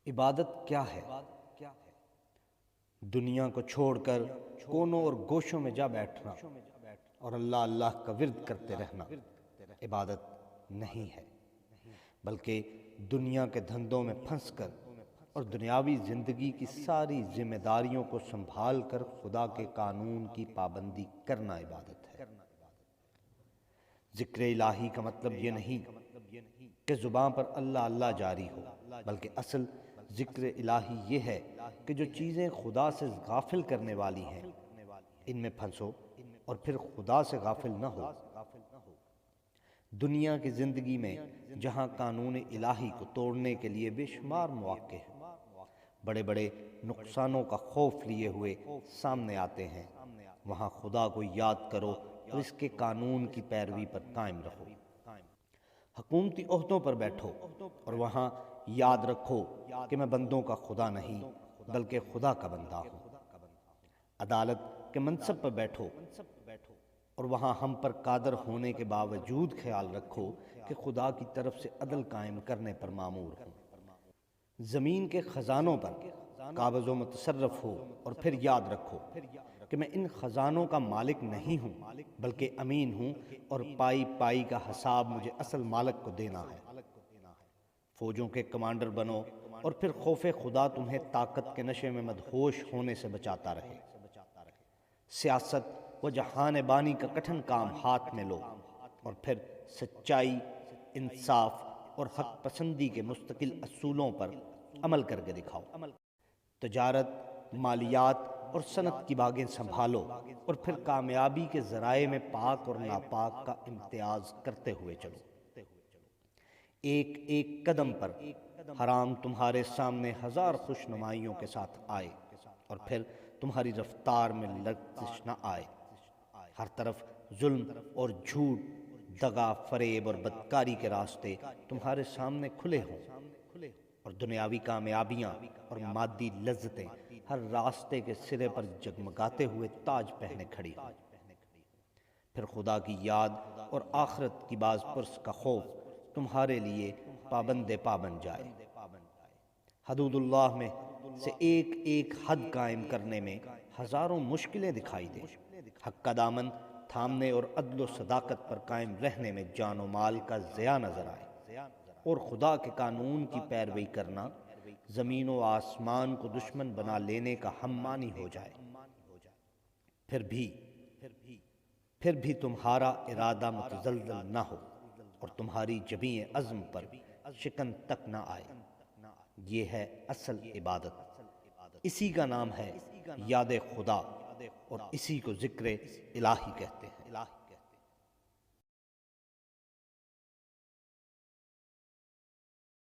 عبادت کیا ہے؟ دنیا کو چھوڑ کر کونوں اور گوشوں میں جا بیٹھنا اور اللہ اللہ کا ورد کرتے رہنا عبادت نہیں ہے، بلکہ دنیا کے دھندوں میں پھنس کر اور دنیاوی زندگی کی ساری ذمہ داریوں کو سنبھال کر خدا کے قانون کی پابندی کرنا عبادت ہے۔ ذکر الہی کا مطلب یہ نہیں کہ زبان پر اللہ اللہ جاری ہو، بلکہ اصل ذکر الہی یہ ہے کہ جو چیزیں خدا سے غافل کرنے والی ہیں ان میں پھنسو اور پھر خدا سے غافل نہ ہو۔ دنیا کی زندگی میں جہاں قانون الہی کو توڑنے کے لیے بے شمار مواقع ہیں، بڑے بڑے نقصانوں کا خوف لیے ہوئے سامنے آتے ہیں، وہاں خدا کو یاد کرو اور اس کے قانون کی پیروی پر قائم رہو۔ حکومتی عہدوں پر بیٹھو اور وہاں یاد رکھو کہ میں بندوں کا خدا نہیں بلکہ خدا کا بندہ ہوں۔ عدالت کے منصب پر بیٹھو اور وہاں ہم پر قادر ہونے کے باوجود خیال رکھو کہ خدا کی طرف سے عدل قائم کرنے پر مامور ہوں۔ زمین کے خزانوں پر قابض و متصرف ہو اور پھر یاد رکھو کہ میں ان خزانوں کا مالک نہیں ہوں بلکہ امین ہوں، اور پائی پائی کا حساب مجھے اصل مالک کو دینا ہے۔ فوجوں کے کمانڈر بنو اور پھر خوف خدا تمہیں طاقت کے نشے میں مدہوش ہونے سے بچاتا رہے۔ سیاست و جہان بانی کا کٹھن کام ہاتھ میں لو اور پھر سچائی، انصاف اور حق پسندی کے مستقل اصولوں پر عمل کر کے دکھاؤ۔ تجارت، مالیات اور صنعت کی باغیں سنبھالو اور پھر کامیابی کے ذرائع میں پاک اور ناپاک کا امتیاز کرتے ہوئے چلو۔ ایک ایک قدم پر حرام تمہارے سامنے ہزار خوش نمائیوں کے ساتھ آئے اور پھر تمہاری رفتار میں لغزش نہ آئے۔ ہر طرف ظلم اور جھوٹ، دغا، فریب اور بدکاری کے راستے تمہارے سامنے کھلے ہوں، اور دنیاوی کامیابیاں اور مادی لذتیں ہر راستے کے سرے پر جگمگاتے ہوئے تاج پہنے کھڑی ہوں۔ پھر خدا کی یاد اور آخرت کی باز پرس کا خوف تمہارے لیے پابند بن جائے۔ حدود اللہ میں سے ایک ایک حد قائم کرنے میں ہزاروں مشکلیں دکھائی دیں، حق کا دامن تھامنے اور عدل و صداقت پر قائم رہنے میں جان و مال کا ضیاع نظر آئے، اور خدا کے قانون کی پیروی کرنا زمین و آسمان کو دشمن بنا لینے کا ہم مانی ہو جائے۔ پھر بھی تمہارا ارادہ متزلزل نہ ہو اور تمہاری جمیع عزم پر شکن تک نہ آئے۔ یہ ہے اصل عبادت، اسی کا نام ہے یاد خدا، اور اسی کو ذکر الہی کہتے ہیں۔